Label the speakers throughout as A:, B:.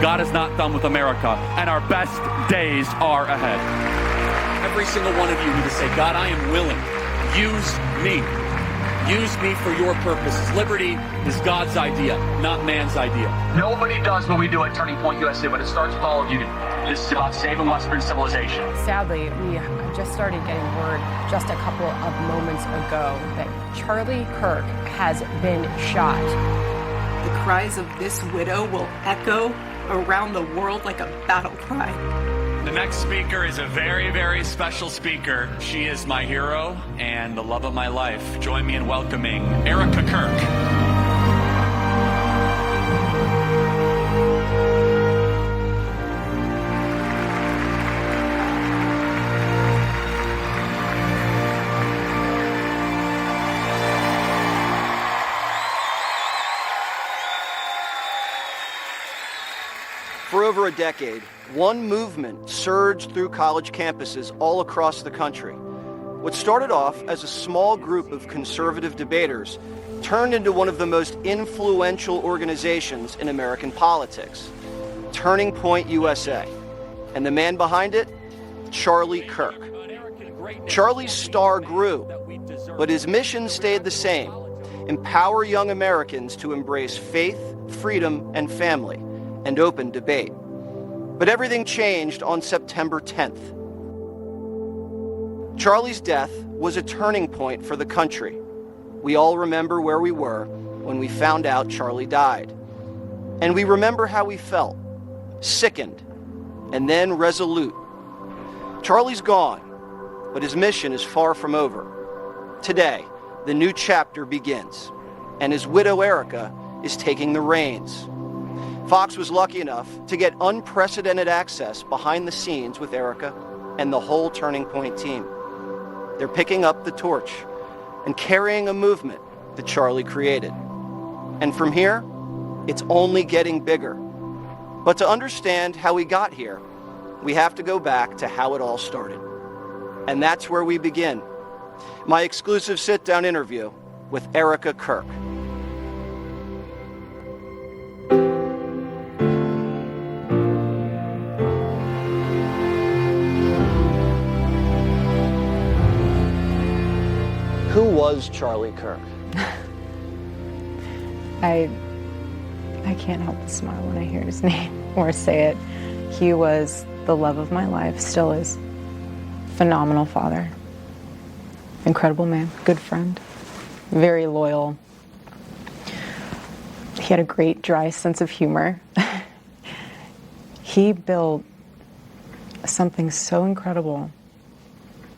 A: God is not done with America, and our best days are ahead. Every single one of you need to say, God, I am willing. Use me. Use me for your purposes. Liberty is God's idea, not man's idea.
B: Nobody does what we do at Turning Point USA, but it starts with all of you. This is about saving Western civilization.
C: Sadly, we just started getting word just a couple of moments ago that Charlie Kirk has been shot.
D: The cries of this widow will echo around the world like a battle cry.
A: The next speaker is a very, very special speaker. She is my hero and the love of my life. Join me in welcoming Erika Kirk.
E: For over a decade, one movement surged through college campuses all across the country. What started off as a small group of conservative debaters turned into one of the most influential organizations in American politics, Turning Point USA. And the man behind it, Charlie Kirk. Charlie's star grew, but his mission stayed the same: empower young Americans to embrace faith, freedom, and family, and open debate. But everything changed on September 10th. Charlie's death was a turning point for the country. We all remember where we were when we found out Charlie died. And we remember how we felt: sickened, and then resolute. Charlie's gone, but his mission is far from over. Today, the new chapter begins, and his widow Erika is taking the reins. Fox was lucky enough to get unprecedented access behind the scenes with Erika and the whole Turning Point team. They're picking up the torch and carrying a movement that Charlie created. And from here, it's only getting bigger. But to understand how we got here, we have to go back to how it all started. And that's where we begin. My exclusive sit-down interview with Erika Kirk. Who was Charlie Kirk?
C: I can't help but smile when I hear his name or say it. He was the love of my life, still is. Phenomenal father. Incredible man, good friend, very loyal. He had a great dry sense of humor. He built something so incredible,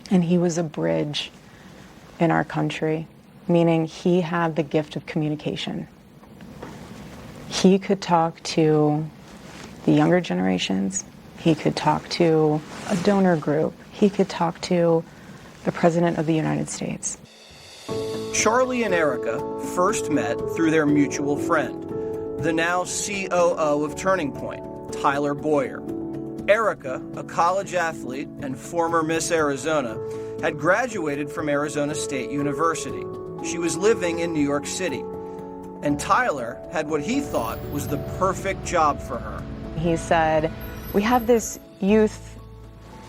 C: and he was a bridge in our country, meaning he had the gift of communication. He could talk to the younger generations. He could talk to a donor group. He could talk to the President of the United States.
E: Charlie and Erika first met through their mutual friend, the now COO of Turning Point, Tyler Boyer. Erika, a college athlete and former Miss Arizona, had graduated from Arizona State University. She was living in New York City. And Tyler had what he thought was the perfect job for her.
C: He said, we have this youth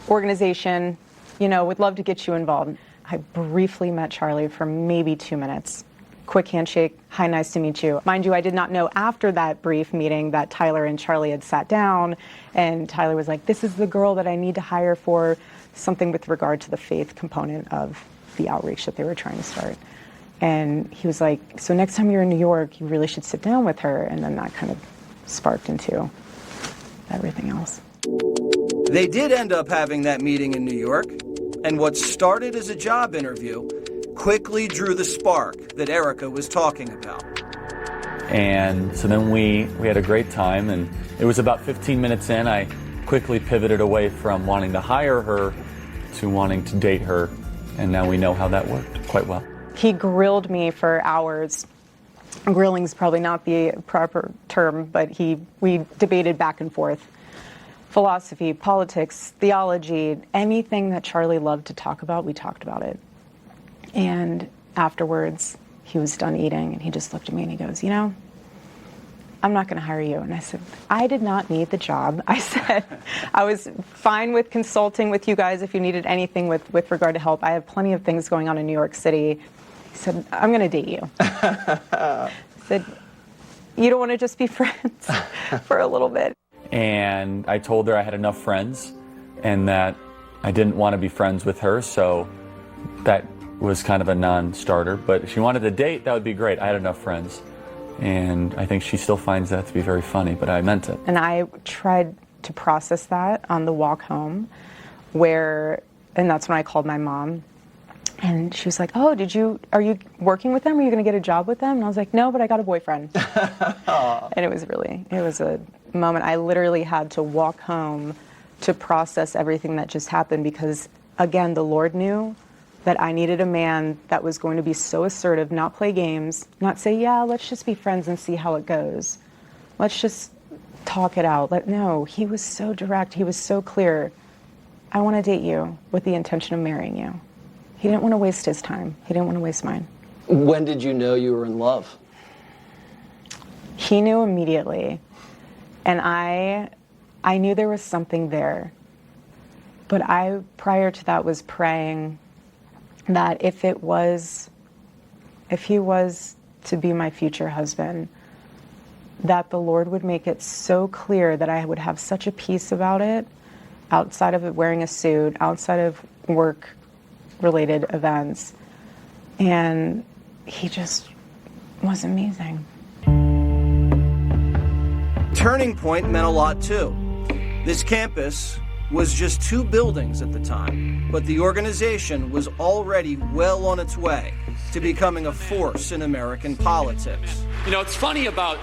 C: organization, we'd love to get you involved. I briefly met Charlie for maybe 2 minutes. Quick handshake, hi, nice to meet you. Mind you, I did not know after that brief meeting that Tyler and Charlie had sat down, and Tyler was like, this is the girl that I need to hire for something with regard to the faith component of the outreach that they were trying to start. And he was like, so next time you're in New York, you really should sit down with her. And then that kind of sparked into everything else.
E: They did end up having that meeting in New York, and what started as a job interview quickly drew the spark that Erika was talking about.
A: And so then we had a great time, and it was about 15 minutes in, I quickly pivoted away from wanting to hire her to wanting to date her, and now we know how that worked quite well.
C: He grilled me for hours. Grilling's probably not the proper term, but we debated back and forth. Philosophy, politics, theology, anything that Charlie loved to talk about, we talked about it. And afterwards, he was done eating, and he just looked at me and he goes, I'm not going to hire you. And I said, I did not need the job. I said, I was fine with consulting with you guys if you needed anything with regard to help. I have plenty of things going on in New York City. He said, I'm going to date you. I said, you don't want to just be friends for a little bit?
A: And I told her I had enough friends and that I didn't want to be friends with her, so that was kind of a non-starter. But if she wanted to date, that would be great. I had enough friends. And I think she still finds that to be very funny, but I meant it.
C: And I tried to process that on the walk home, and that's when I called my mom. And she was like, oh, are you working with them? Are you going to get a job with them? And I was like, no, but I got a boyfriend. And it was a moment. I literally had to walk home to process everything that just happened because, again, the Lord knew that I needed a man that was going to be so assertive, not play games, not say, yeah, let's just be friends and see how it goes. Let's just talk it out. No, he was so direct. He was so clear. I want to date you with the intention of marrying you. He didn't want to waste his time. He didn't want to waste mine.
E: When did you know you were in love?
C: He knew immediately. And I knew there was something there. But I, prior to that, was praying that if he was to be my future husband, that the Lord would make it so clear that I would have such a peace about it, outside of it wearing a suit, outside of work-related events. And he just was amazing.
E: Turning Point meant a lot too. This campus was just 2 buildings at the time, but the organization was already well on its way to becoming a force in American politics.
A: You know, it's funny about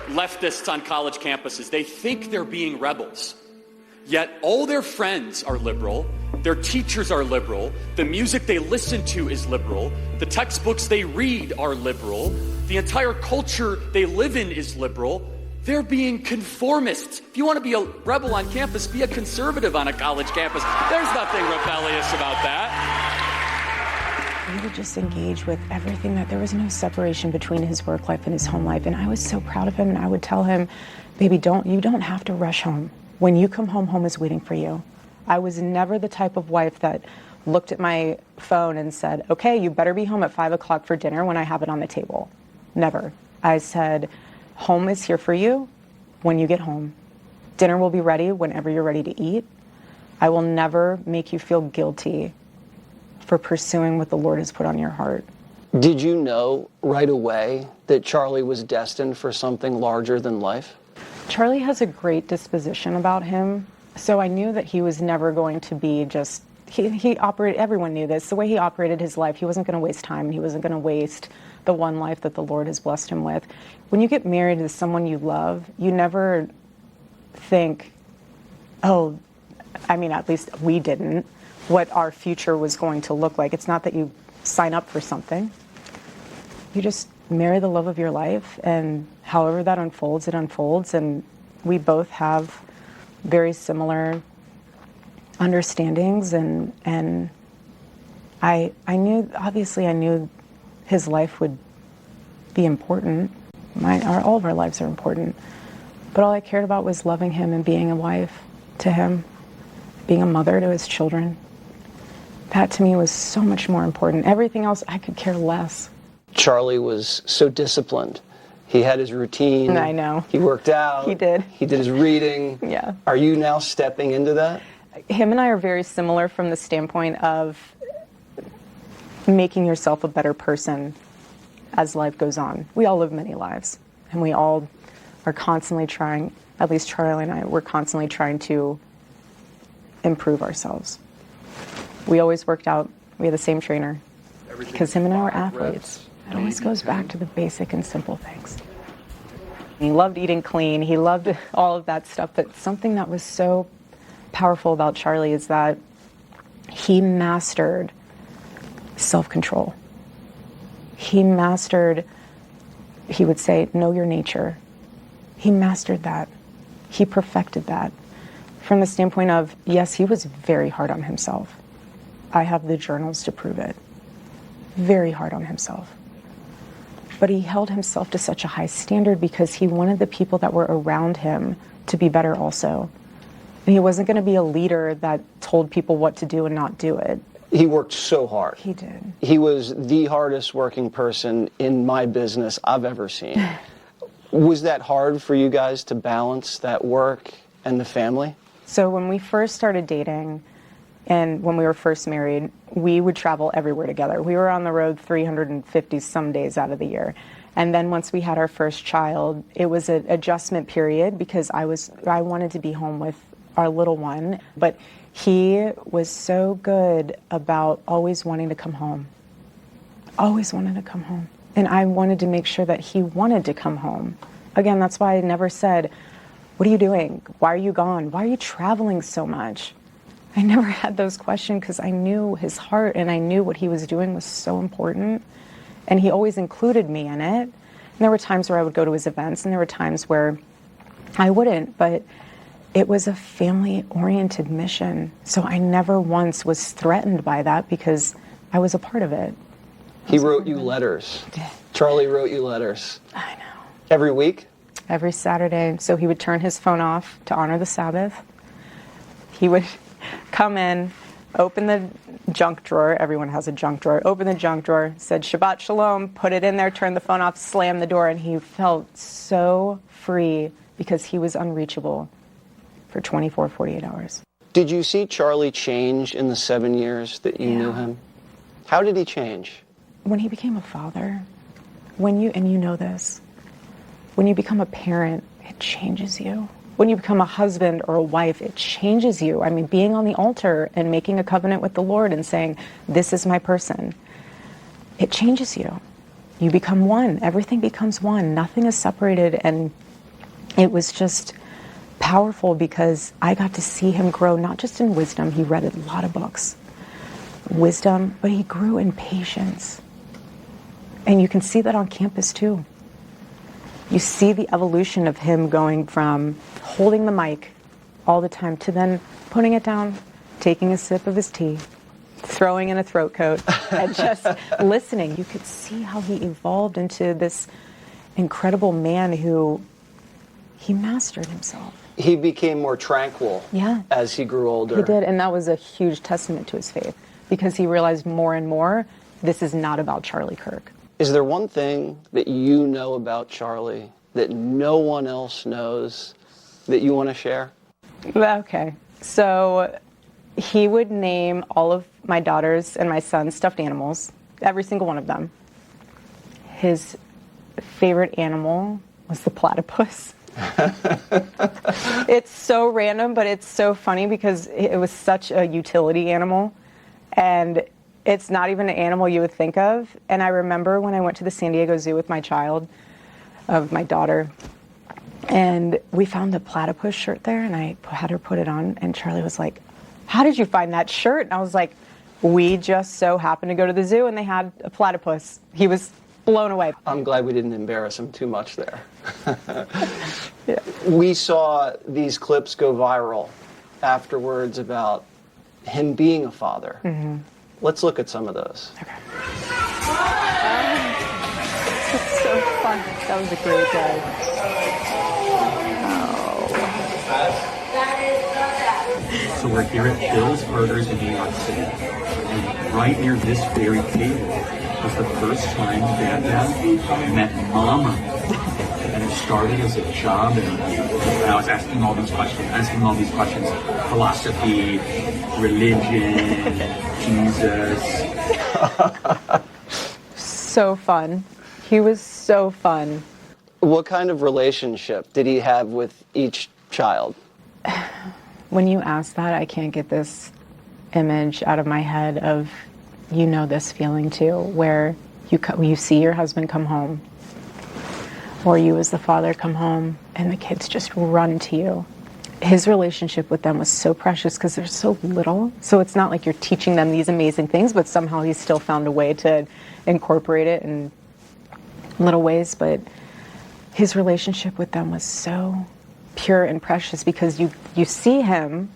A: leftists on college campuses. They think they're being rebels, yet all their friends are liberal, their teachers are liberal, the music they listen to is liberal, the textbooks they read are liberal, the entire culture they live in is liberal. They're being conformists. If you want to be a rebel on campus, be a conservative on a college campus. There's nothing rebellious about that.
C: He would just engage with everything, that there was no separation between his work life and his home life. And I was so proud of him, and I would tell him, baby, you don't have to rush home. When you come home, home is waiting for you. I was never the type of wife that looked at my phone and said, okay, you better be home at 5 o'clock for dinner when I have it on the table. Never. I said, home is here for you when you get home. Dinner will be ready whenever you're ready to eat. I will never make you feel guilty for pursuing what the Lord has put on your heart.
E: Did you know right away that Charlie was destined for something larger than life?
C: Charlie has a great disposition about him, so I knew that he was never going to be just, he operated, everyone knew this, the way he operated his life, he wasn't going to waste time, and he wasn't going to waste the one life that the Lord has blessed him with. When you get married to someone you love, you never think, oh, I mean, at least we didn't, what our future was going to look like. It's not that you sign up for something. You just marry the love of your life, and however that unfolds, it unfolds. And we both have very similar understandings, and I knew his life would be important. All of our lives are important. But all I cared about was loving him and being a wife to him, being a mother to his children. That to me was so much more important. Everything else I could care less.
E: Charlie was so disciplined. He had his routine.
C: I know.
E: He worked out.
C: He did.
E: He did his reading.
C: Yeah.
E: Are you now stepping into that?
C: Him and I are very similar from the standpoint of making yourself a better person as life goes on. We all live many lives, and we all are constantly trying, at least Charlie and I, we're constantly trying to improve ourselves. We always worked out. We had the same trainer because him and I were athletes. It always goes back to the basic and simple things. He loved eating clean. He loved all of that stuff. But something that was so powerful about Charlie is that he mastered self-control. He would say, know your nature. He mastered that. He perfected that. From the standpoint of, yes, he was very hard on himself. I have the journals to prove it. Very hard on himself. But he held himself to such a high standard because he wanted the people that were around him to be better also. And he wasn't going to be a leader that told people what to do and not do it.
E: He worked so hard.
C: He did.
E: He was the hardest working person in my business I've ever seen. Was that hard for you guys to balance that work and the family?
C: So when we first started dating and when we were first married, we would travel everywhere together. We were on the road 350 some days out of the year. And then once we had our first child, it was an adjustment period because I wanted to be home with our little one. But he was so good about always wanting to come home. Always wanted to come home. And I wanted to make sure that he wanted to come home. Again, that's why I never said, "What are you doing? Why are you gone? Why are you traveling so much?" I never had those questions because I knew his heart and I knew what he was doing was so important. And he always included me in it. And there were times where I would go to his events and there were times where I wouldn't, but it was a family-oriented mission. So I never once was threatened by that because I was a part of it.
E: He wrote you letters. Charlie wrote you letters.
C: I know.
E: Every week?
C: Every Saturday. So he would turn his phone off to honor the Sabbath. He would come in, open the junk drawer. Everyone has a junk drawer. Open the junk drawer, said Shabbat Shalom, put it in there, turn the phone off, slam the door, and he felt so free because he was unreachable for 24, 48 hours.
E: Did you see Charlie change in the 7 years that you knew him? How did he change?
C: When he became a father, and you know this, when you become a parent, it changes you. When you become a husband or a wife, it changes you. I mean, being on the altar and making a covenant with the Lord and saying, this is my person, it changes you. You become one. Everything becomes one. Nothing is separated. And it was just powerful because I got to see him grow, not just in wisdom. He read a lot of books. Wisdom, but he grew in patience. And you can see that on campus too. You see the evolution of him going from holding the mic all the time to then putting it down, taking a sip of his tea, throwing in a throat coat, and just listening. You could see how he evolved into this incredible man who he mastered himself.
E: He became more tranquil as he grew older.
C: He did, and that was a huge testament to his faith because he realized more and more, this is not about Charlie Kirk.
E: Is there one thing that you know about Charlie that no one else knows that you want to share?
C: Okay. So he would name all of my daughters and my son's stuffed animals, every single one of them. His favorite animal was the platypus. It's so random, but it's so funny because it was such a utility animal. And it's not even an animal you would think of. And I remember when I went to the San Diego Zoo with my daughter, and we found the platypus shirt there, and I had her put it on, and Charlie was like, "How did you find that shirt?" And I was like, "We just so happened to go to the zoo, and they had a platypus." He was blown away.
E: I'm glad we didn't embarrass him too much there.
C: Yeah.
E: We saw these clips go viral afterwards about him being a father. Mm-hmm. Let's look at some of those.
C: Okay. It's so fun. That was a great day.
F: So we're here at Bill's Burgers in New York City. And right near this very table was the first time Dad met Mama. And it started as a job interview. And I was asking all these questions. Philosophy, religion, Jesus.
C: So fun. He was so fun.
E: What kind of relationship did he have with each child?
C: When you ask that, I can't get this image out of my head of, you know, this feeling too, where you see your husband come home, or you as the father come home, and the kids just run to you. His relationship with them was so precious because they're so little. So it's not like you're teaching them these amazing things, but somehow he still found a way to incorporate it in little ways. But his relationship with them was so pure and precious because you see him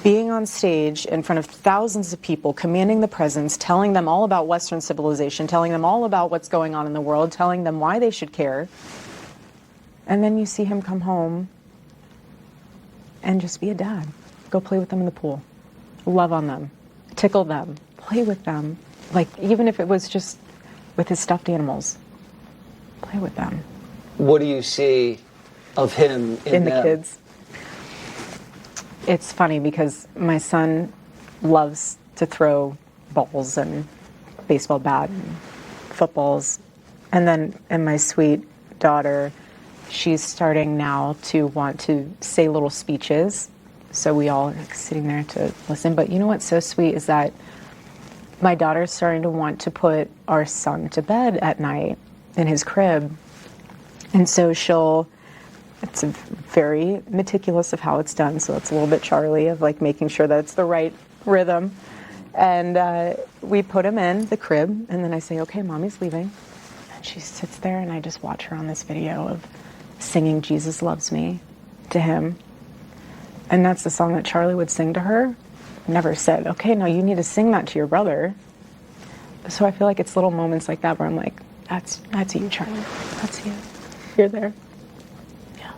C: being on stage in front of thousands of people, commanding the presence, telling them all about Western civilization, telling them all about what's going on in the world, telling them why they should care. And then you see him come home and just be a dad. Go play with them in the pool. Love on them. Tickle them. Play with them. Like, even if it was just with his stuffed animals. Play with them.
E: What do you see of him in
C: the
E: them?
C: kids? It's funny because my son loves to throw balls and baseball bat and footballs. And my sweet daughter, she's starting now to want to say little speeches. So we all are like sitting there to listen. But you know what's so sweet is that my daughter's starting to want to put our son to bed at night in his crib. And so it's very meticulous of how it's done. So it's a little bit Charlie of like making sure that it's the right rhythm. And we put him in the crib, and then I say, okay, mommy's leaving. And she sits there, and I just watch her on this video of singing Jesus Loves Me to him. And that's the song that Charlie would sing to her. Never said, okay, now you need to sing that to your brother. So I feel like it's little moments like that where I'm like, that's you, Charlie. That's you. You're there. Yeah.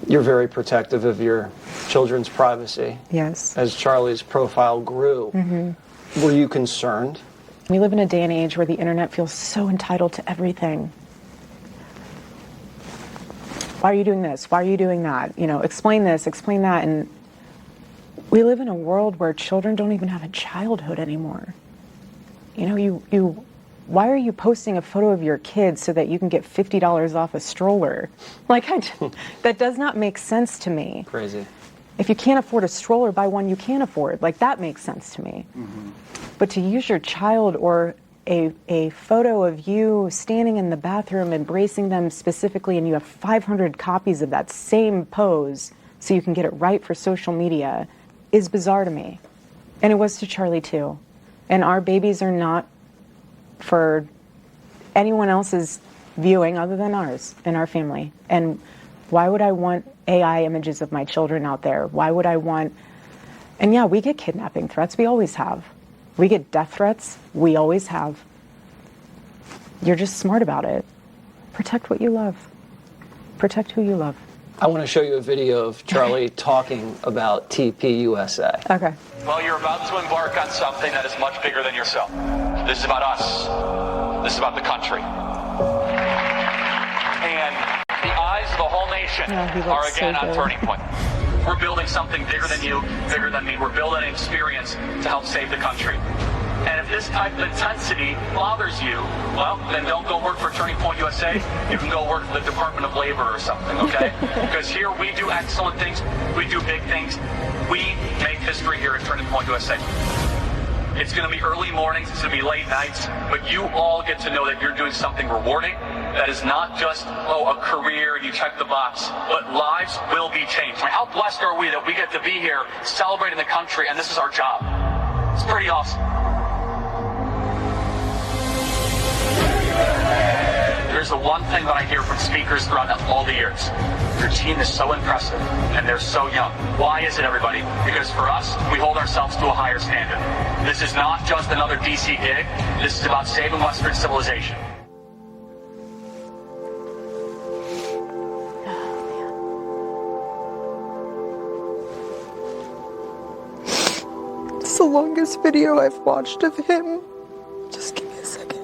E: You're very protective of your children's privacy.
C: Yes.
E: As Charlie's profile grew, were you concerned?
C: We live in a day and age where the internet feels so entitled to everything. Why are you doing this? Why are you doing that? You know, explain this, explain that. And we live in a world where children don't even have a childhood anymore. You know, why are you posting a photo of your kids so that you can get $50 off a stroller? Like, that does not make sense to me.
E: Crazy.
C: If you can't afford a stroller, buy one you can afford. Like, that makes sense to me. But to use your child or a photo of you standing in the bathroom embracing them specifically, and you have 500 copies of that same pose so you can get it right for social media, is bizarre to me. And it was to Charlie too. And our babies are not for anyone else's viewing other than ours and our family. And why would I want AI images of my children out there? Why would I want... And yeah, we get kidnapping threats. We always have. We get death threats. We always have. You're just smart about it. Protect what you love. Protect who you love.
E: I want to show you a video of Charlie talking about TPUSA.
C: Okay.
B: Well, you're about to embark on something that is much bigger than yourself. This is about us. This is about the country. And the eyes of the whole nation are again on Turning Point. We're building something bigger than you, bigger than me. We're building an experience to help save the country. And if this type of intensity bothers you, well, then don't go work for Turning Point USA. You can go work for the Department of Labor or something, okay? Because here we do excellent things. We do big things. We make history here at Turning Point USA. It's going to be early mornings. It's going to be late nights. But you all get to know that you're doing something rewarding. That is not just, a career and you check the box, but lives will be changed. I mean, how blessed are we that we get to be here celebrating the country, and this is our job. It's pretty awesome. There's the one thing that I hear from speakers throughout all the years. Your team is so impressive, and they're so young. Why is it, everybody? Because for us, we hold ourselves to a higher standard. This is not just another DC gig. This is about saving Western civilization.
C: It's the longest video I've watched of him. Just give me a second.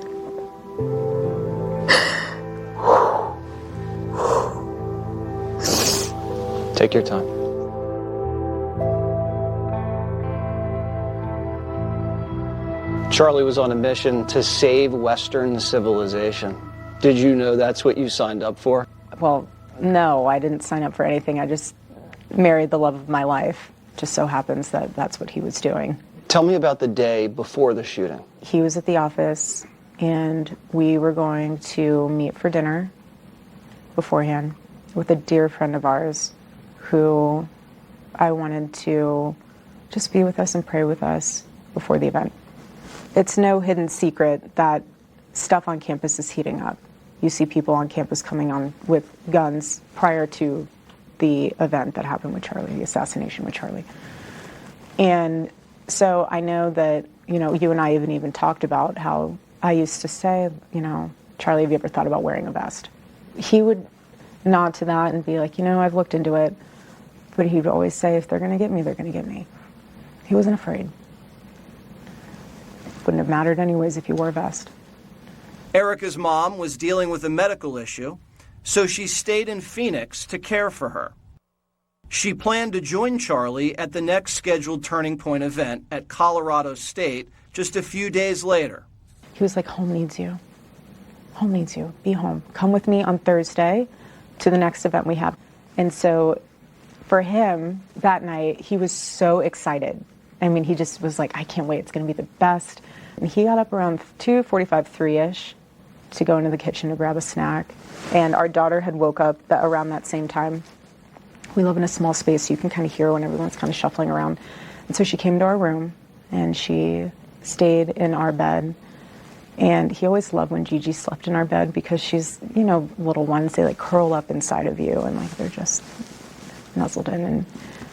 E: Take your time. Charlie was on a mission to save Western civilization. Did you know that's what you signed up for?
C: Well, no, I didn't sign up for anything. I just married the love of my life. Just so happens that that's what he was doing.
E: Tell me about the day before the shooting.
C: He was at the office, and we were going to meet for dinner beforehand with a dear friend of ours who I wanted to just be with us and pray with us before the event. It's no hidden secret that stuff on campus is heating up. You see people on campus coming on with guns prior to the event that happened with Charlie, the assassination with Charlie. And so I know that, you know, you and I even talked about how I used to say, you know, Charlie, have you ever thought about wearing a vest? He would nod to that and be like, you know, I've looked into it. But he would always say, if they're going to get me, they're going to get me. He wasn't afraid. Wouldn't have mattered anyways if you wore a vest.
E: Erika's mom was dealing with a medical issue, so she stayed in Phoenix to care for her. She planned to join Charlie at the next scheduled Turning Point event at Colorado State just a few days later.
C: He was like, home needs you. Home needs you. Be home. Come with me on Thursday to the next event we have. And so for him, that night, he was so excited. I mean, he just was like, I can't wait. It's going to be the best. And he got up around 2:45, 3-ish to go into the kitchen to grab a snack. And our daughter had woke up around that same time. We live in a small space, so you can kind of hear when everyone's kind of shuffling around. And so she came to our room, and she stayed in our bed. And he always loved when Gigi slept in our bed because she's, you know, little ones, they like curl up inside of you and like they're just nuzzled in.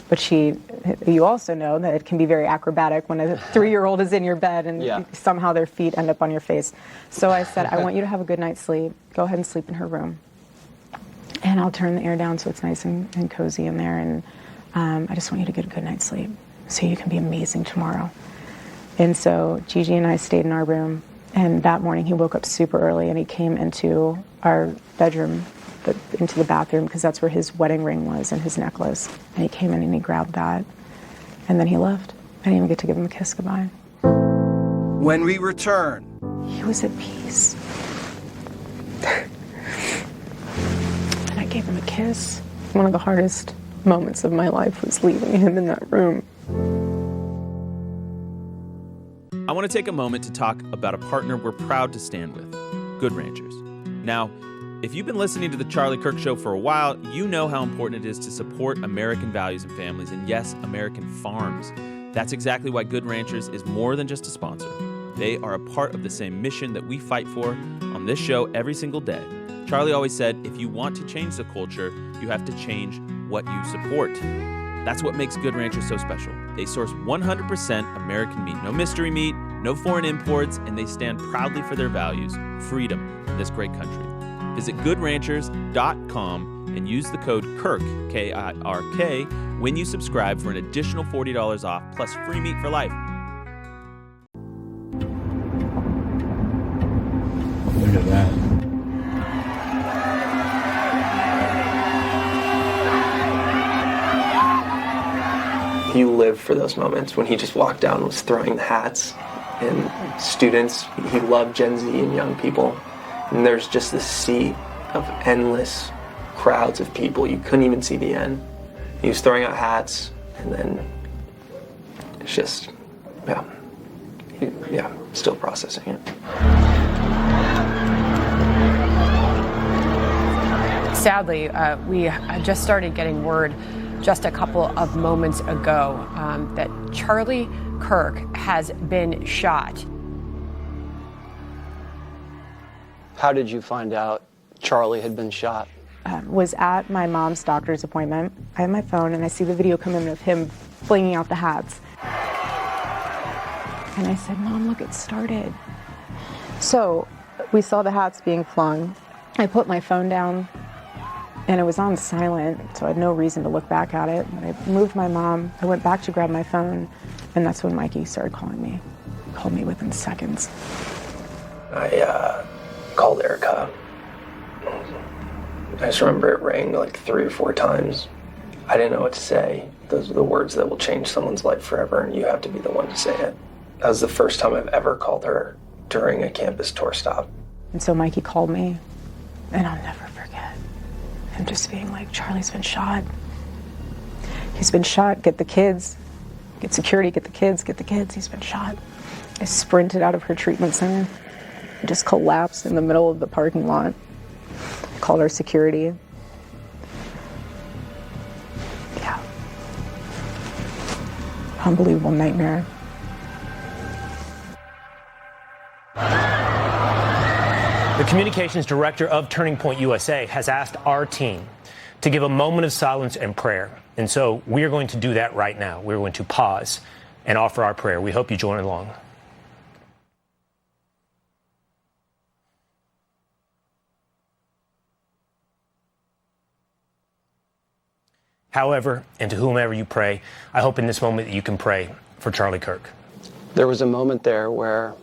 C: But you also know that it can be very acrobatic when a 3-year-old is in your bed and somehow their feet end up on your face. So I said, I want you to have a good night's sleep. Go ahead and sleep in her room. And I'll turn the air down so it's nice and cozy in there. And I just want you to get a good night's sleep so you can be amazing tomorrow. And so Gigi and I stayed in our room. And that morning he woke up super early and he came into our bedroom, into the bathroom, because that's where his wedding ring was and his necklace. And he came in and he grabbed that. And then he left. I didn't even get to give him a kiss goodbye.
E: When we return,
C: he was at peace. And I gave him a kiss. One of the hardest moments of my life was leaving him in that room.
G: I want to take a moment to talk about a partner we're proud to stand with, Good Ranchers. Now, if you've been listening to the Charlie Kirk Show for a while, you know how important it is to support American values and families, and yes, American farms. That's exactly why Good Ranchers is more than just a sponsor. They are a part of the same mission that we fight for on this show every single day. Charlie always said, if you want to change the culture, you have to change what you support. That's what makes Good Ranchers so special. They source 100% American meat, no mystery meat, no foreign imports, and they stand proudly for their values, freedom, in this great country. Visit goodranchers.com and use the code KIRK, K-I-R-K, when you subscribe for an additional $40 off, plus free meat for life.
F: Look at that.
H: He lived for those moments when he just walked down and was throwing the hats. And students, he loved Gen Z and young people. And there's just this sea of endless crowds of people. You couldn't even see the end. He was throwing out hats, and then it's just, still processing it.
I: Sadly, we just started getting word just a couple of moments ago that Charlie Kirk has been shot.
E: how did you find out Charlie had been shot?
C: Was at my mom's doctor's appointment. I have my phone and I see the video come in of him flinging out the hats. And I said, Mom, look, it started. So we saw the hats being flung. I put my phone down and it was on silent, so I had no reason to look back at it. When I moved my mom, I went back to grab my phone, and that's when Mikey started calling me. He called me within seconds.
H: I called Erika. I just remember it rang like 3 or 4 times. I didn't know what to say. Those are the words that will change someone's life forever, and you have to be the one to say it. That was the first time I've ever called her during a campus tour stop.
C: And so Mikey called me, and I'll never forget him just being like, Charlie's been shot. He's been shot. Get the kids. Get security. Get the kids. Get the kids. He's been shot. I sprinted out of her treatment center. I just collapsed in the middle of the parking lot. Called our security. Yeah. Unbelievable nightmare.
J: The communications director of Turning Point USA has asked our team to give a moment of silence and prayer And so we are going to do that right now. We're going to pause and offer our prayer. We hope you join along. However, and to whomever you pray, I hope in this moment that you can pray for Charlie Kirk.
E: There was a moment there where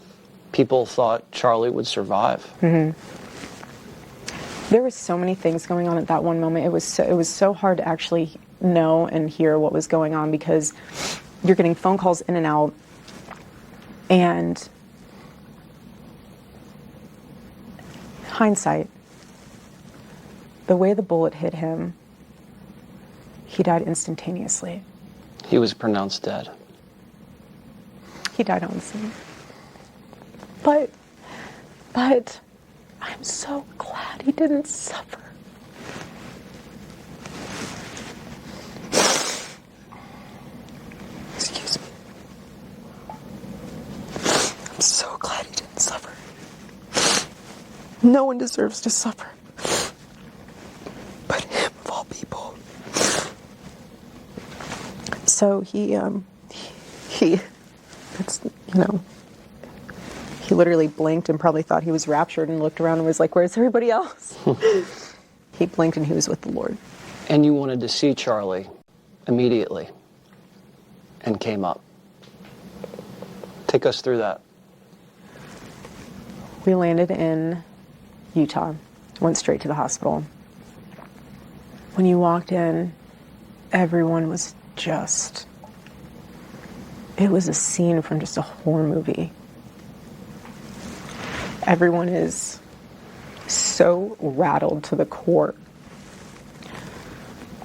E: people thought Charlie would survive.
C: Mm-hmm. There were so many things going on at that one moment. It was so hard to actually know and hear what was going on because you're getting phone calls in and out, and hindsight, the way the bullet hit him, he died instantaneously.
E: He was pronounced dead.
C: He died on the scene. But I'm so glad he didn't suffer. Excuse me. I'm so glad he didn't suffer. No one deserves to suffer. But him of all people. So he literally blinked and probably thought he was raptured and looked around and was like, where's everybody else? He blinked and he was with the Lord.
E: And you wanted to see Charlie immediately and came up. Take us through that.
C: We landed in Utah, went straight to the hospital. When you walked in, everyone was it was a scene from just a horror movie. Everyone is so rattled to the core.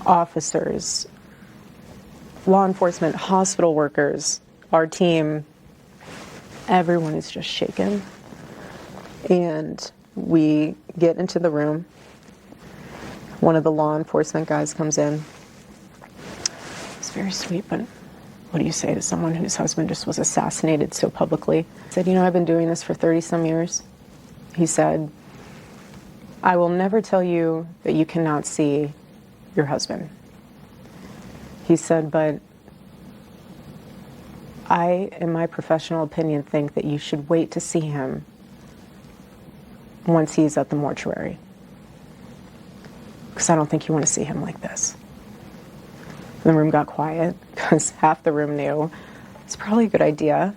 C: Officers, law enforcement, hospital workers, our team, everyone is just shaken. And we get into the room. One of the law enforcement guys comes in. It's very sweet, but what do you say to someone whose husband just was assassinated so publicly? He said, I've been doing this for 30-some years. He said, I will never tell you that you cannot see your husband. He said, but I, in my professional opinion, think that you should wait to see him once he's at the mortuary. Because I don't think you want to see him like this. The room got quiet because half the room knew it's probably a good idea.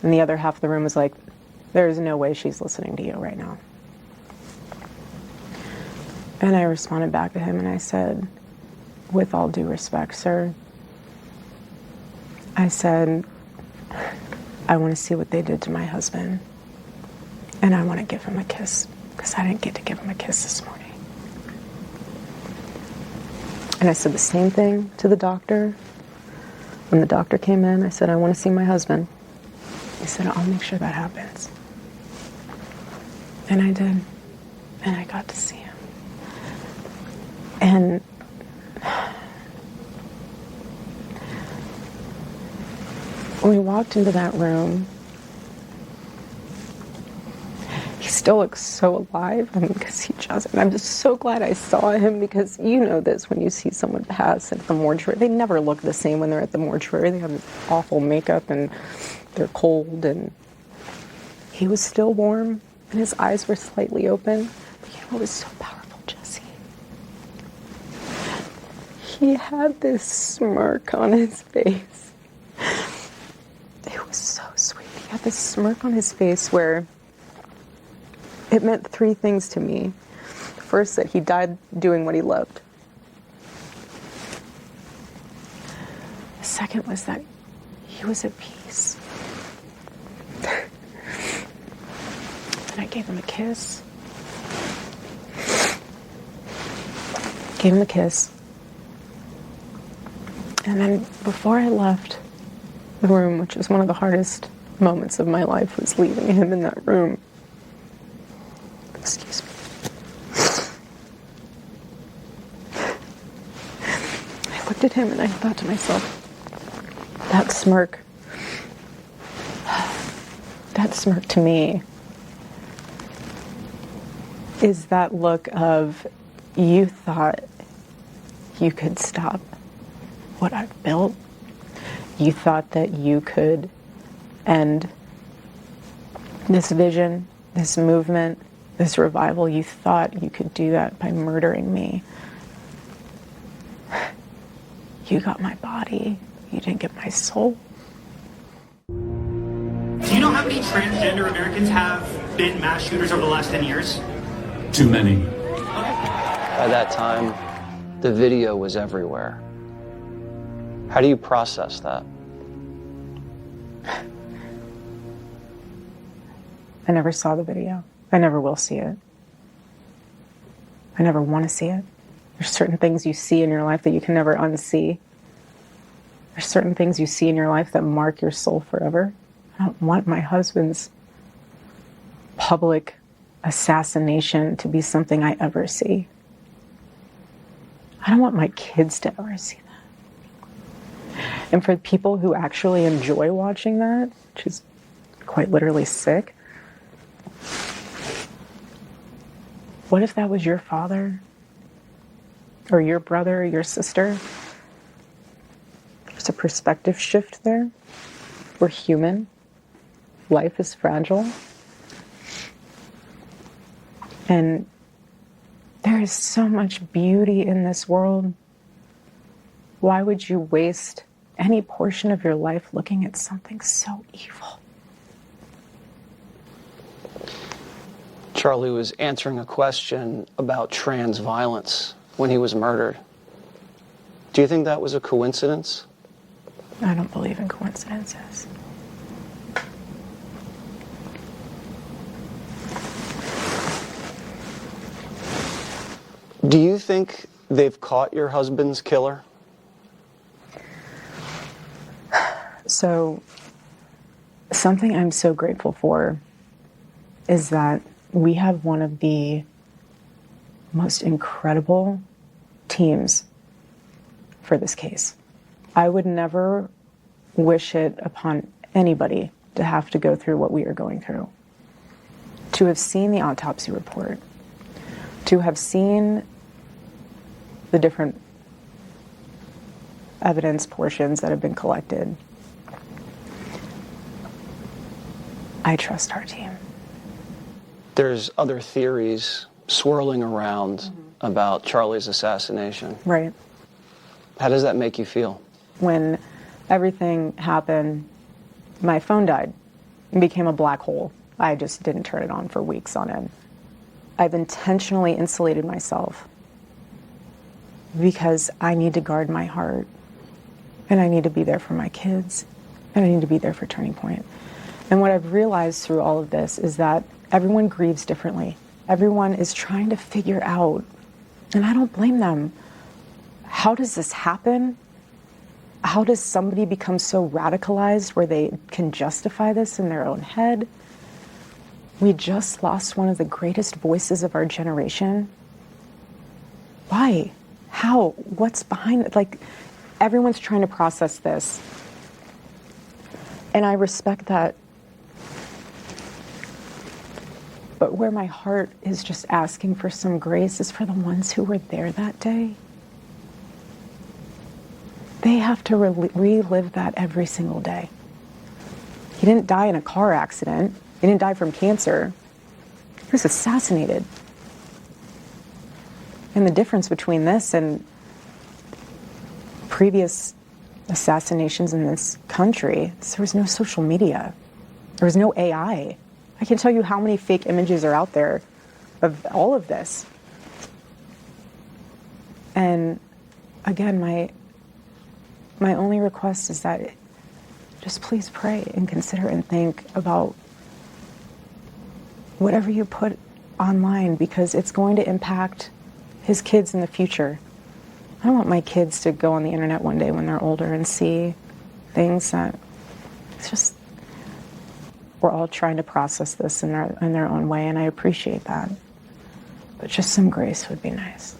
C: And the other half of the room was like, there's no way she's listening to you right now. And I responded back to him and I said, with all due respect, sir, I said, I want to see what they did to my husband. And I want to give him a kiss because I didn't get to give him a kiss this morning. And I said the same thing to the doctor. When the doctor came in, I said, I want to see my husband. He said, I'll make sure that happens. And I did. And I got to see him. And when we walked into that room, he still looks so alive. Because he just, and I'm just so glad I saw him, because you know this when you see someone pass at the mortuary. They never look the same when they're at the mortuary. They have this awful makeup and they're cold, and he was still warm and his eyes were slightly open. But you know what was so powerful, Jesse? He had this smirk on his face. It was so sweet. He had this smirk on his face where it meant three things to me. First, that he died doing what he loved. The second was that he was at peace. And I gave him a kiss. Gave him a kiss. And then before I left the room, which was one of the hardest moments of my life, was leaving him in that room. Excuse me. I looked at him and I thought to myself, that smirk to me is that look of, you thought you could stop what I've built. You thought that you could end this vision, this movement, this revival. You thought you could do that by murdering me. You got my body. You didn't get my soul.
K: Do you know how many transgender Americans have been mass shooters over the last 10 years?
F: Too many.
E: By that time, the video was everywhere. How do you process that?
C: I never saw the video. I never will see it. I never want to see it. There's certain things you see in your life that you can never unsee. There's certain things you see in your life that mark your soul forever. I don't want my husband's public assassination to be something I ever see. I don't want my kids to ever see that. And for people who actually enjoy watching that, which is quite literally sick, what if that was your father? Or your brother, or your sister? There's a perspective shift there. We're human. Life is fragile. And there is so much beauty in this world. Why would you waste any portion of your life looking at something so evil?
E: Charlie was answering a question about trans violence when he was murdered. Do you think that was a coincidence?
C: I don't believe in coincidences.
E: Do you think they've caught your husband's killer?
C: So, something I'm so grateful for is that we have one of the most incredible teams for this case. I would never wish it upon anybody to have to go through what we are going through. To have seen the autopsy report, to have seen the different evidence portions that have been collected. I trust our team.
E: There's other theories swirling around about Charlie's assassination.
C: Right.
E: How does that make you feel?
C: When everything happened, my phone died and became a black hole. I just didn't turn it on for weeks on end. I've intentionally insulated myself because I need to guard my heart, and I need to be there for my kids, and I need to be there for Turning Point. And what I've realized through all of this is that everyone grieves differently. Everyone is trying to figure out, and I don't blame them, how does this happen? How does somebody become so radicalized where they can justify this in their own head? We just lost one of the greatest voices of our generation. Why? How? What's behind it? Like, everyone's trying to process this. And I respect that. But where my heart is just asking for some grace is for the ones who were there that day. They have to relive that every single day. He didn't die in a car accident. He didn't die from cancer. He was assassinated. And the difference between this and previous assassinations in this country is there was no social media. There was no AI. I can tell you how many fake images are out there of all of this. And again, my only request is that just please pray and consider and think about whatever you put online, because it's going to impact his kids in the future. I don't want my kids to go on the internet one day when they're older and see things that it's just, we're all trying to process this in their own way, and I appreciate that. But just some grace would be nice.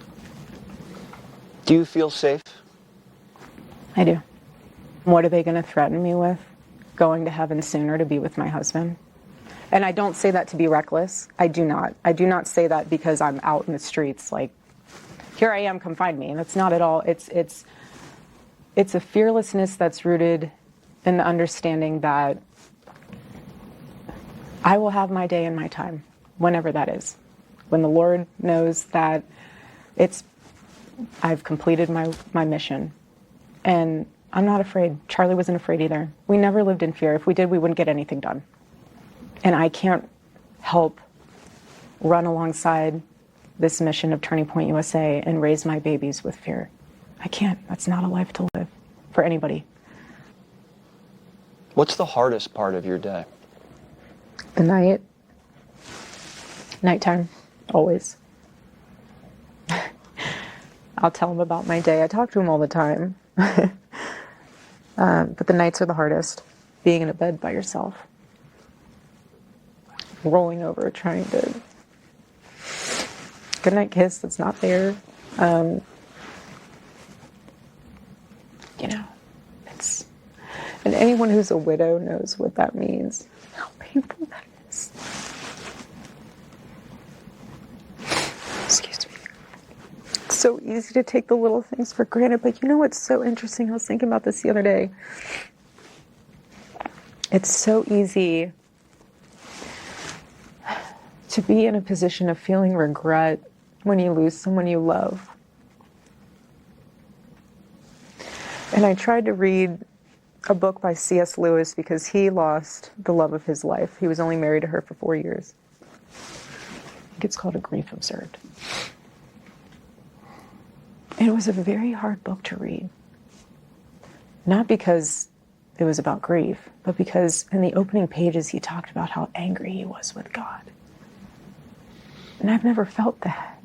E: Do you feel safe?
C: I do. What are they going to threaten me with? Going to heaven sooner to be with my husband? And I don't say that to be reckless. I do not. I do not say that because I'm out in the streets like, here I am, come find me. And it's not at all. It's It's a fearlessness that's rooted in the understanding that I will have my day and my time, whenever that is. When the Lord knows that I've completed my mission. And I'm not afraid. Charlie wasn't afraid either. We never lived in fear. If we did, we wouldn't get anything done. And I can't help run alongside this mission of Turning Point USA and raise my babies with fear. I can't. That's not a life to live for anybody.
E: What's the hardest part of your day?
C: The nighttime, always. I'll tell him about my day. I talk to him all the time. But the nights are the hardest. Being in a bed by yourself. Rolling over, trying to goodnight kiss that's not there. It's... And anyone who's a widow knows what that means. How painful that is. Excuse me. It's so easy to take the little things for granted, but you know what's so interesting? I was thinking about this the other day. It's so easy to be in a position of feeling regret when you lose someone you love. And I tried to read a book by C.S. Lewis because he lost the love of his life. He was only married to her for 4 years. I think it's called A Grief Observed. And it was a very hard book to read. Not because it was about grief, but because in the opening pages he talked about how angry he was with God. And I've never felt that.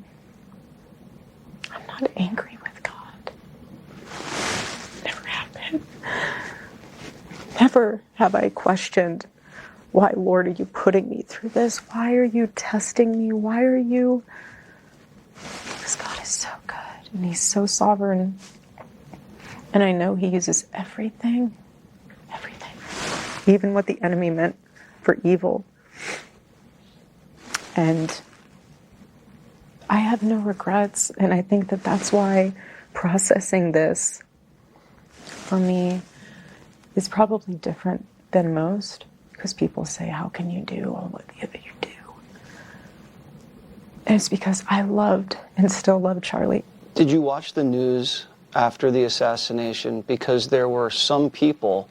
C: I'm not angry with God. Never have been. Never have I questioned, why, Lord, are you putting me through this? Why are you testing me? Why are you... Because God is so good, and he's so sovereign. And I know he uses everything, even what the enemy meant for evil. And I have no regrets, and I think that that's why processing this, for me, is probably different than most, because people say, how can you do all what you do? And it's because I loved and still love Charlie.
E: Did you watch the news after the assassination? Because there were some people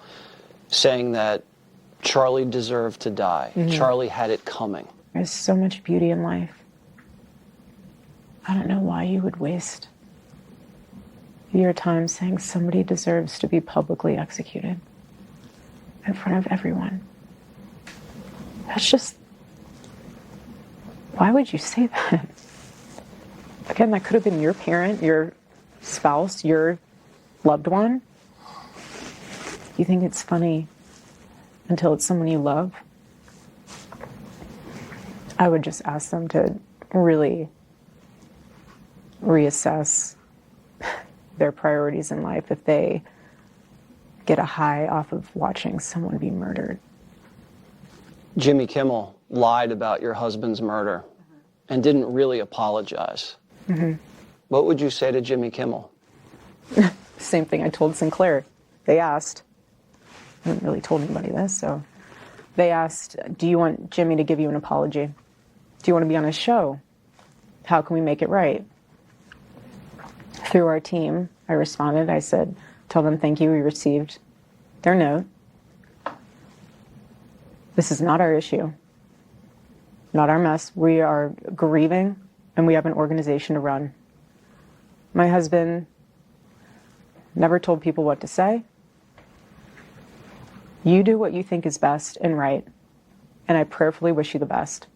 E: saying that Charlie deserved to die. Mm-hmm. Charlie had it coming.
C: There's so much beauty in life. I don't know why you would waste your time saying somebody deserves to be publicly executed in front of everyone. That's just... Why would you say that? Again, that could have been your parent, your spouse, your loved one. You think it's funny until it's someone you love? I would just ask them to really reassess their priorities in life if they get a high off of watching someone be murdered.
E: Jimmy Kimmel lied about your husband's murder and didn't really apologize. Mm-hmm. What would you say to Jimmy Kimmel?
C: Same thing I told Sinclair. They asked. I haven't really told anybody this, so they asked, do you want Jimmy to give you an apology? Do you want to be on his show? How can we make it right? Through our team, I responded. I said, tell them thank you. We received their note. This is not our issue, not our mess. We are grieving, and we have an organization to run. My husband never told people what to say. You do what you think is best and right, and I prayerfully wish you the best.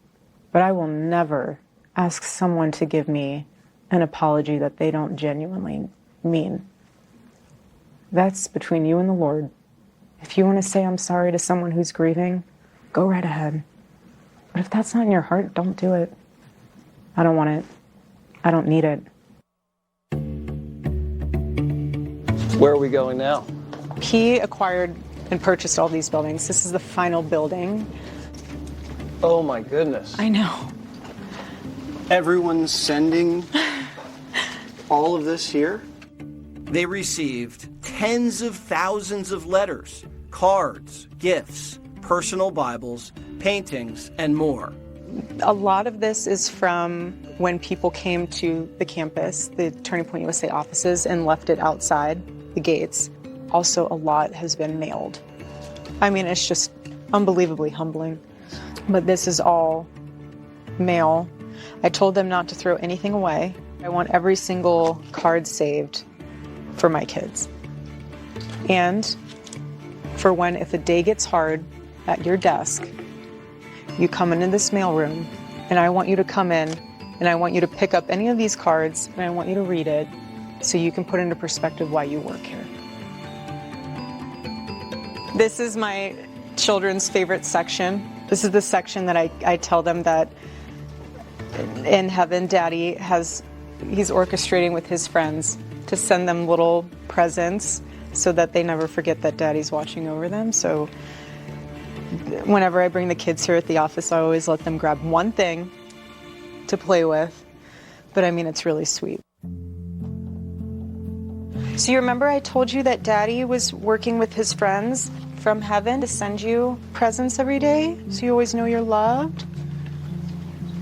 C: But I will never ask someone to give me an apology that they don't genuinely mean. That's between you and the Lord. If you want to say I'm sorry to someone who's grieving, go right ahead. But if that's not in your heart, don't do it. I don't want it. I don't need it.
E: Where are we going now?
C: He acquired and purchased all these buildings. This is the final building.
E: Oh my goodness.
C: I know.
E: Everyone's sending all of this here? They received tens of thousands of letters, cards, gifts, personal Bibles, paintings, and more.
C: A lot of this is from when people came to the campus, the Turning Point USA offices, and left it outside the gates. Also, a lot has been mailed. I mean, it's just unbelievably humbling. But this is all mail. I told them not to throw anything away. I want every single card saved for my kids. And for when, if the day gets hard at your desk, you come into this mailroom, and I want you to come in, and I want you to pick up any of these cards, and I want you to read it so you can put into perspective why you work here. This is my children's favorite section. This is the section that I tell them that in heaven, Daddy he's orchestrating with his friends to send them little presents so that they never forget that Daddy's watching over them. So whenever I bring the kids here at the office, I always let them grab one thing to play with. But I mean, it's really sweet. So you remember I told you that Daddy was working with his friends from heaven to send you presents every day, so you always know you're loved?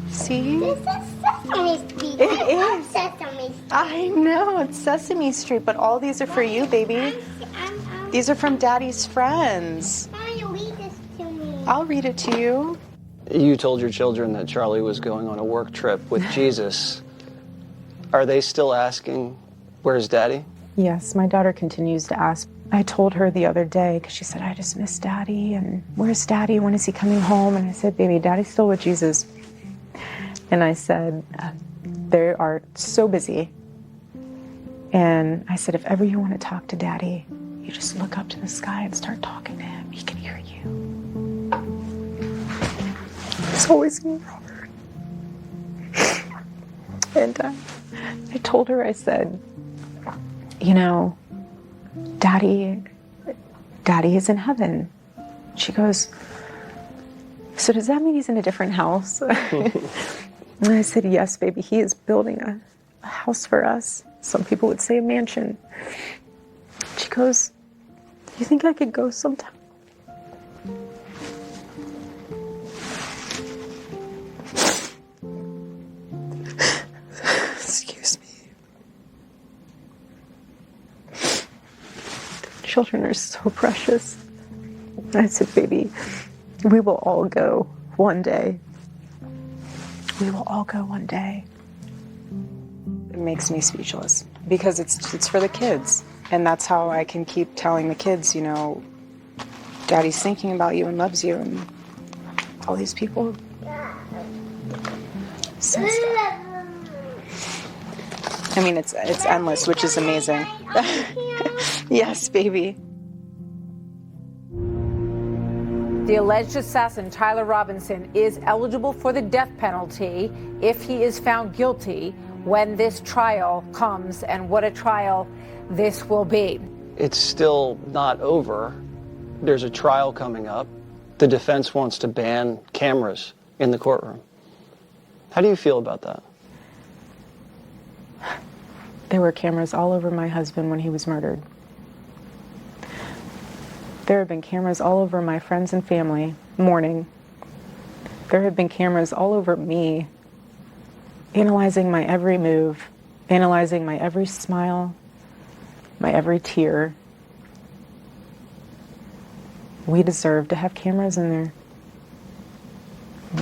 C: See?
L: This is Sesame Street.
C: It is.
L: Sesame Street.
C: I know, it's Sesame Street, but all these are for you, baby. These are from Daddy's friends.
L: Why don't you read this to me?
C: I'll read it to you.
E: You told your children that Charlie was going on a work trip with Jesus. Are they still asking, where's Daddy?
C: Yes, my daughter continues to ask. I told her the other day, because she said, I just miss Daddy, and where's Daddy? When is he coming home? And I said, baby, Daddy's still with Jesus. And I said, they are so busy. And I said, if ever you want to talk to Daddy, you just look up to the sky and start talking to him. He can hear you. It's always me, Robert. And I told her, I said, you know, Daddy is in heaven. She goes, so does that mean he's in a different house? And I said, yes, baby, he is building a house for us. Some people would say a mansion. She goes, do you think I could go sometime? Excuse me. Children are so precious. I said, baby, we will all go one day. We will all go one day. It makes me speechless because it's for the kids. And that's how I can keep telling the kids, you know, Daddy's thinking about you and loves you, and all these people. I mean, it's endless, which is amazing. Yes, baby.
M: The alleged assassin, Tyler Robinson, is eligible for the death penalty if he is found guilty when this trial comes, and what a trial this will be.
E: It's still not over. There's a trial coming up. The defense wants to ban cameras in the courtroom. How do you feel about that?
C: There were cameras all over my husband when he was murdered. There have been cameras all over my friends and family mourning. There have been cameras all over me, analyzing my every move, analyzing my every smile, my every tear. We deserve to have cameras in there.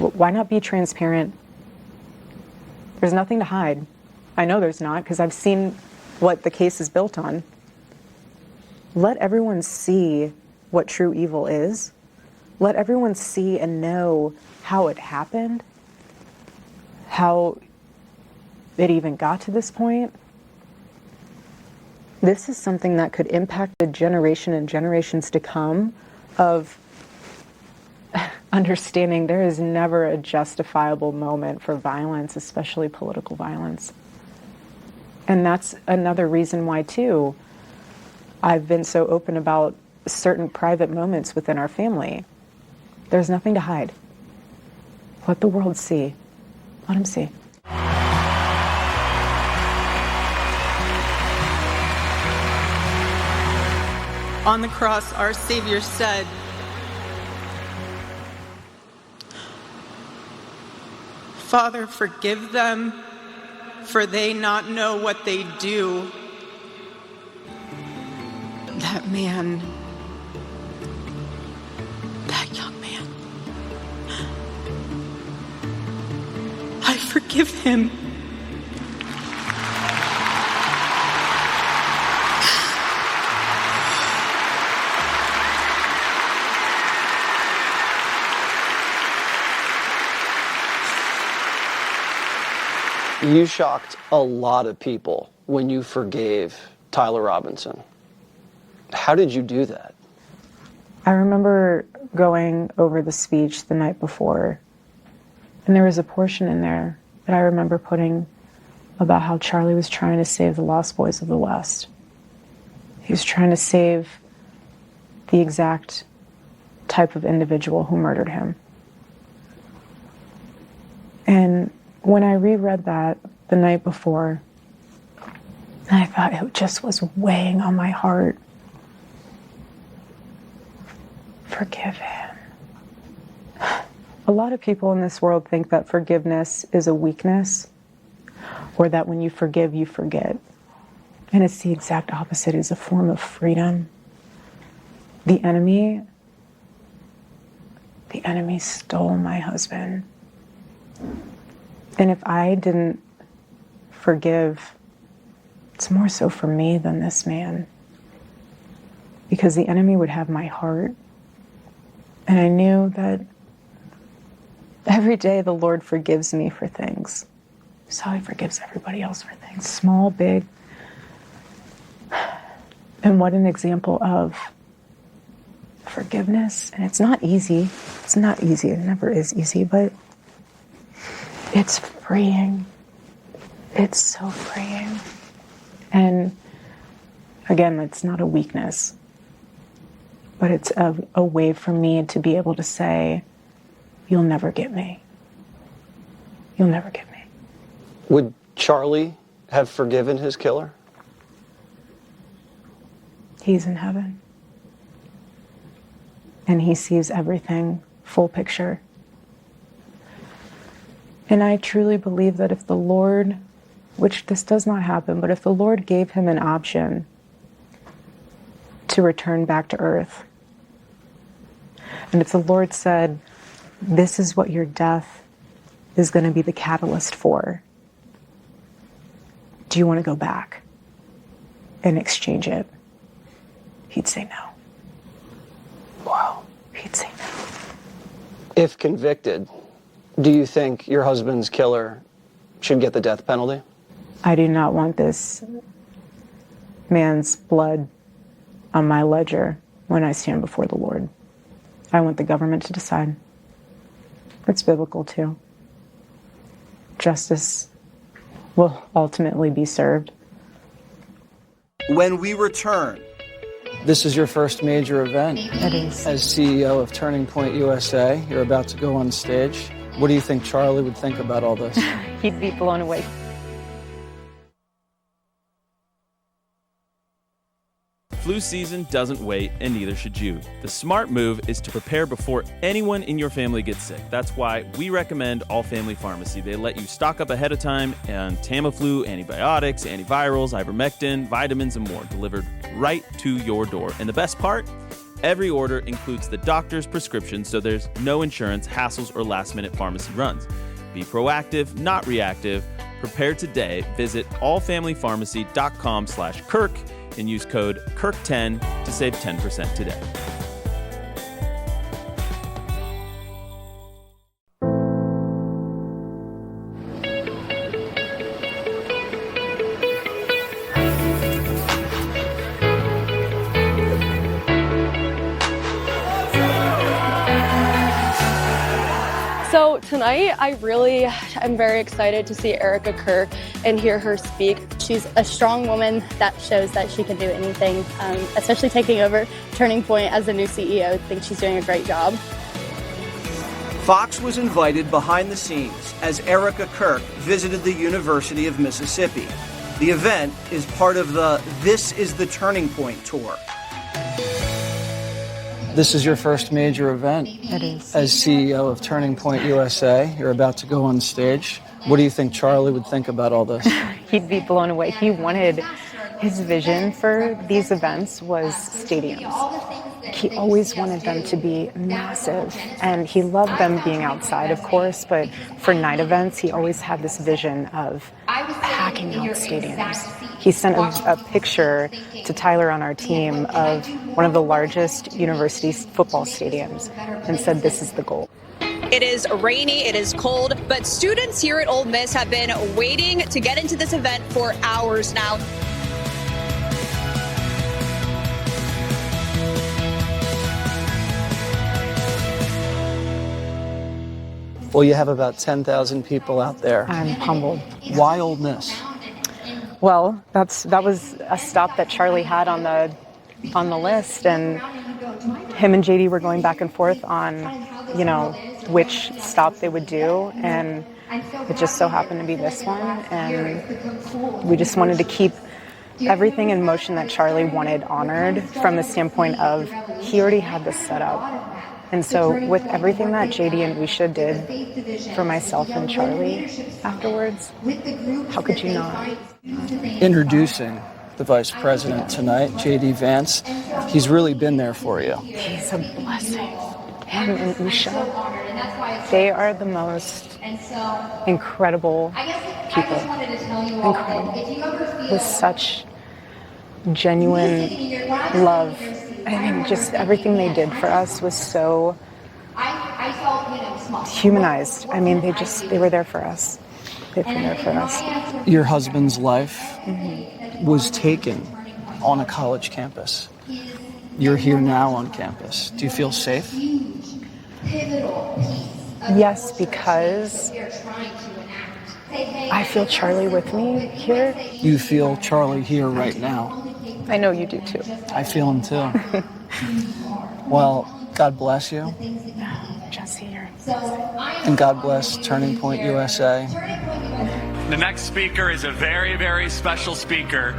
C: Why not be transparent? There's nothing to hide. I know there's not, because I've seen what the case is built on. Let everyone see what true evil is. Let everyone see and know how it happened, how it even got to this point. This is something that could impact a generation and generations to come of understanding there is never a justifiable moment for violence, especially political violence. And that's another reason why, too, I've been so open about certain private moments within our family. There's nothing to hide. Let the world see. Let them see.
D: On the cross, our Savior said, "Father, forgive them, for they not know what they do." That man, that young man, I forgive him.
E: You shocked a lot of people when you forgave Tyler Robinson. How did you do that?
C: I remember going over the speech the night before, and there was a portion in there that I remember putting about how Charlie was trying to save the lost boys of the West. He was trying to save the exact type of individual who murdered him. And when I reread that the night before, I thought it just was weighing on my heart. Forgive him. A lot of people in this world think that forgiveness is a weakness, or that when you forgive, you forget. And it's the exact opposite. It's a form of freedom. The enemy stole my husband. And if I didn't forgive, it's more so for me than this man. Because the enemy would have my heart. And I knew that every day the Lord forgives me for things. Just how he forgives everybody else for things, small, big. And what an example of forgiveness. And it's not easy. It's not easy. It never is easy, but it's freeing. It's so freeing. And again, it's not a weakness, but it's a way for me to be able to say, you'll never get me. You'll never get me.
E: Would Charlie have forgiven his killer?
C: He's in heaven. And he sees everything, full picture. And I truly believe that if the Lord, which this does not happen, but if the Lord gave him an option to return back to earth, and if the Lord said, this is what your death is going to be the catalyst for, do you want to go back and exchange it? He'd say no.
E: Wow.
C: He'd say no.
E: If convicted, do you think your husband's killer should get the death penalty?
C: I do not want this man's blood on my ledger when I stand before the Lord. I want the government to decide. It's biblical too. Justice will ultimately be served.
E: When we return, this is your first major event.
C: It is.
E: As CEO of Turning Point USA, you're about to go on stage. What do you think Charlie would think about all this?
C: He'd be blown away.
G: Flu season doesn't wait, and neither should you. The smart move is to prepare before anyone in your family gets sick. That's why we recommend All Family Pharmacy. They let you stock up ahead of time on Tamiflu, antibiotics, antivirals, ivermectin, vitamins, and more, delivered right to your door. And the best part? Every order includes the doctor's prescription, so there's no insurance, hassles, or last-minute pharmacy runs. Be proactive, not reactive. Prepare today. Visit allfamilypharmacy.com/Kirk and use code KIRK10 to save 10% today.
N: So tonight, I really am very excited to see Erika Kirk and hear her speak. She's a strong woman that shows that she can do anything, especially taking over Turning Point as the new CEO. I think she's doing a great job.
E: Fox was invited behind the scenes as Erika Kirk visited the University of Mississippi. The event is part of the This is the Turning Point tour.
O: This is your first major event.
C: It is.
O: As CEO of Turning Point USA, you're about to go on stage. What do you think Charlie would think about all this?
C: He'd be blown away. His vision for these events was stadiums. He always wanted them to be massive, and he loved them being outside, of course, but for night events, he always had this vision of packing out stadiums. He sent a picture to Tyler on our team of one of the largest university football stadiums and said, "This is the goal."
P: It is rainy, it is cold, but students here at Ole Miss have been waiting to get into this event for hours now.
O: Well, you have about 10,000 people out there.
C: I'm humbled.
O: Why Ole Miss?
C: Well, that was a stop that Charlie had on the list, and him and JD were going back and forth on, which stop they would do, and it just so happened to be this one, and we just wanted to keep everything in motion that Charlie wanted honored from the standpoint of he already had this set up. And so with everything that JD and Usha did for myself and Charlie afterwards, how could you not?
O: Introducing the Vice President tonight, JD Vance. He's really been there for you.
C: He's a blessing. Him and Usha, they are the most incredible people. Incredible. With such genuine love. I mean, just everything they did for us was so humanized. I mean, they were there for us. They've been there for us.
O: Your husband's life was taken on a college campus. You're here now on campus. Do you feel safe?
C: Yes, because I feel Charlie with me here.
O: You feel Charlie here right now.
C: I know you do too.
O: I feel him too. Well, God bless you.
C: Jesse, you're
O: and God bless Turning Point USA.
A: The next speaker is a very, very special speaker,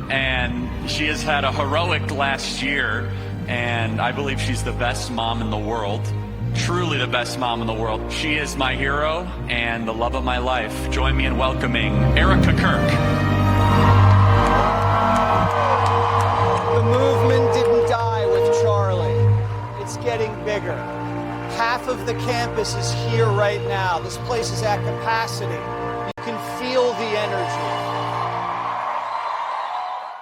A: and she has had a heroic last year, and I believe she's the best mom in the world. Truly the best mom in the world. She is my hero and the love of my life. Join me in welcoming Erika Kirk.
E: The movement didn't die with Charlie. It's getting bigger. Half of the campus is here right now. This place is at capacity. You can feel the energy.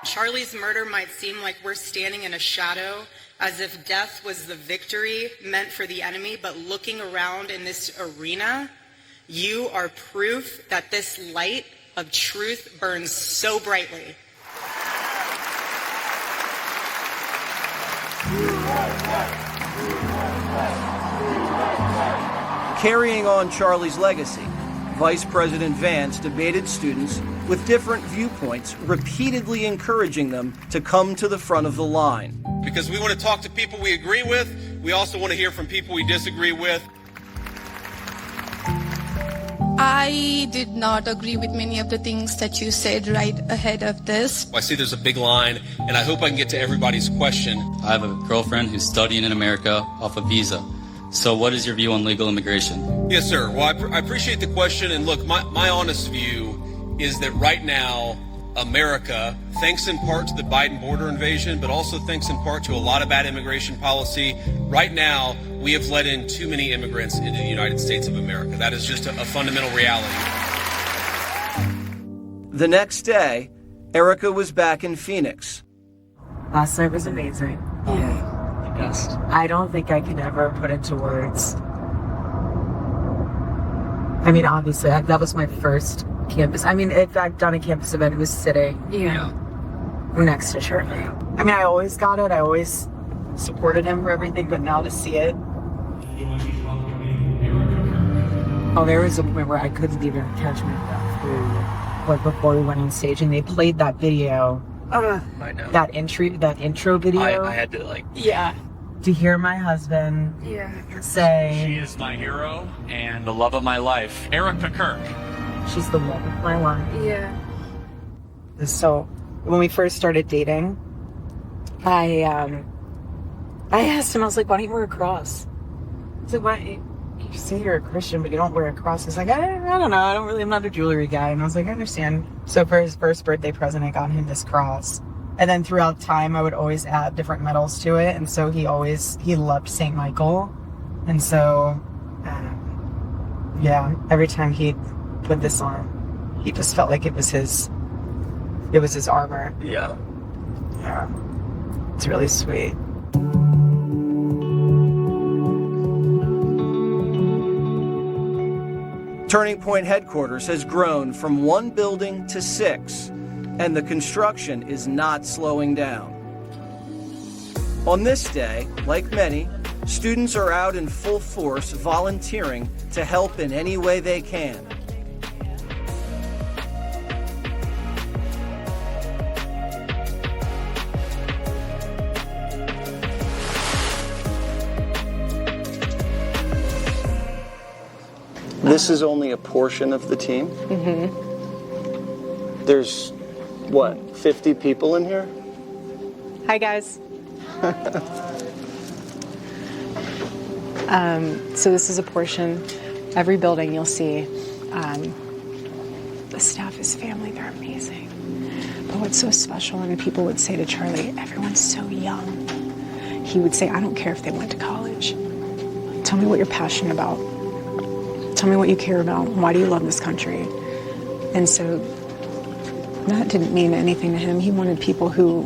D: Charlie's murder might seem like we're standing in a shadow, as if death was the victory meant for the enemy, but looking around in this arena, you are proof that this light of truth burns so brightly.
E: Carrying on Charlie's legacy, Vice President Vance debated students with different viewpoints, repeatedly encouraging them to come to the front of the line.
Q: Because we want to talk to people we agree with, we also want to hear from people we disagree with.
R: I did not agree with many of the things that you said right ahead of this.
Q: I see there's a big line, and I hope I can get to everybody's question.
S: I have a girlfriend who's studying in America off a visa. So what is your view on legal immigration?
Q: Yes, sir. Well, I appreciate the question. And look, my honest view is that right now, America, thanks in part to the Biden border invasion, but also thanks in part to a lot of bad immigration policy, right now, we have let in too many immigrants into the United States of America. That is just a fundamental reality.
E: The next day, Erika was back in Phoenix.
T: Last night was amazing. Yeah. I don't think I can ever put into words. I mean, obviously, that was my first campus. I mean, in fact, on a campus event, it was sitting, next to Shirley. I mean, I always got it. I always supported him for everything, but now to see it. Oh, there was a point where I couldn't even catch my breath. Like before we went on stage, and they played that video.
S: I know.
T: That intro video.
S: I had to
T: to hear my husband say,
A: She is my hero and the love of my life. Erika Kirk.
T: She's the love of my life.
R: Yeah.
C: So when we first started dating, I
T: I asked him, I was like, why don't you wear a cross? I was like, why you say you're a Christian, but you don't wear a cross? He's like, I don't know. I'm not a jewelry guy. And I was like, I understand. So for his first birthday present, I got him this cross. And then throughout time, I would always add different medals to it. And so he loved St. Michael. And so, yeah, every time he'd put this on, he just felt like it was his armor.
O: Yeah.
T: Yeah. It's really sweet.
E: Turning Point headquarters has grown from 1 building to 6, and the construction is not slowing down. On this day, like many, students are out in full force volunteering to help in any way they can. This is only a portion of the team.
C: Mm-hmm.
E: There's, what, 50 people in here?
C: Hi, guys. So this is a portion. Every building you'll see, the staff is family. They're amazing. But what's so special, and people would say to Charlie, everyone's so young. He would say, I don't care if they went to college. Tell me what you're passionate about. Tell me what you care about. Why do you love this country? And so that didn't mean anything to him. He wanted people who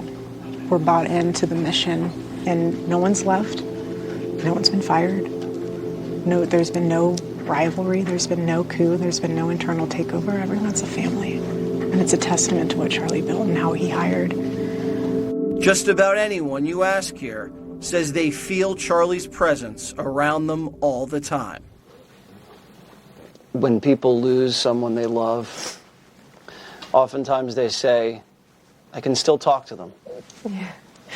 C: were bought into the mission, and no one's left. No one's been fired. No, there's been no rivalry. There's been no coup. There's been no internal takeover. Everyone's a family. And it's a testament to what Charlie built and how he hired.
E: Just about anyone you ask here says they feel Charlie's presence around them all the time. When people lose someone they love, oftentimes they say, I can still talk to them.
C: Yeah.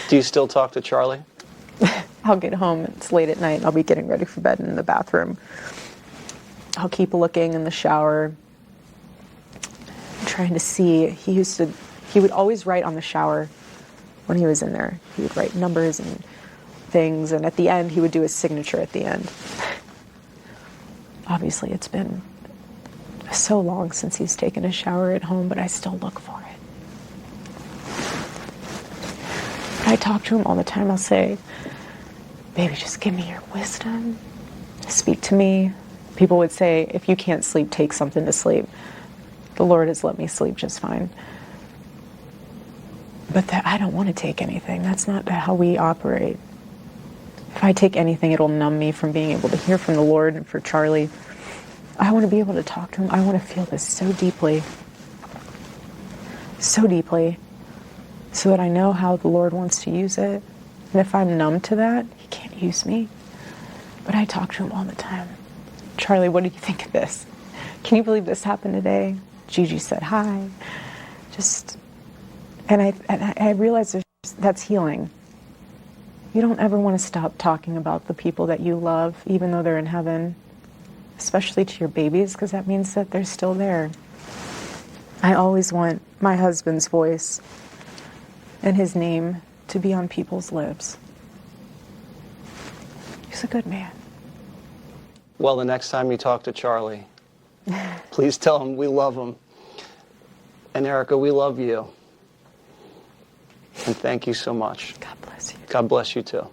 E: Do you still talk to Charlie?
C: I'll get home, it's late at night, I'll be getting ready for bed in the bathroom. I'll keep looking in the shower, trying to see. He would always write on the shower when he was in there. He would write numbers and things, and at the end, he would do his signature at the end. Obviously, it's been so long since he's taken a shower at home, but I still look for it. I talk to him all the time. I'll say, baby, just give me your wisdom. Speak to me. People would say, if you can't sleep, take something to sleep. The Lord has let me sleep just fine. But I don't want to take anything. That's not how we operate. If I take anything, it'll numb me from being able to hear from the Lord. And for Charlie, I want to be able to talk to him. I want to feel this so deeply, so that I know how the Lord wants to use it. And if I'm numb to that, he can't use me. But I talk to him all the time. Charlie, what do you think of this? Can you believe this happened today? Gigi said hi. And I realized that's healing. You don't ever want to stop talking about the people that you love, even though they're in heaven, especially to your babies, because that means that they're still there. I always want my husband's voice and his name to be on people's lips. He's a good man.
E: Well, the next time you talk to Charlie, please tell him we love him. And Erika, we love you. And thank you so much.
C: God bless you.
E: God bless you too.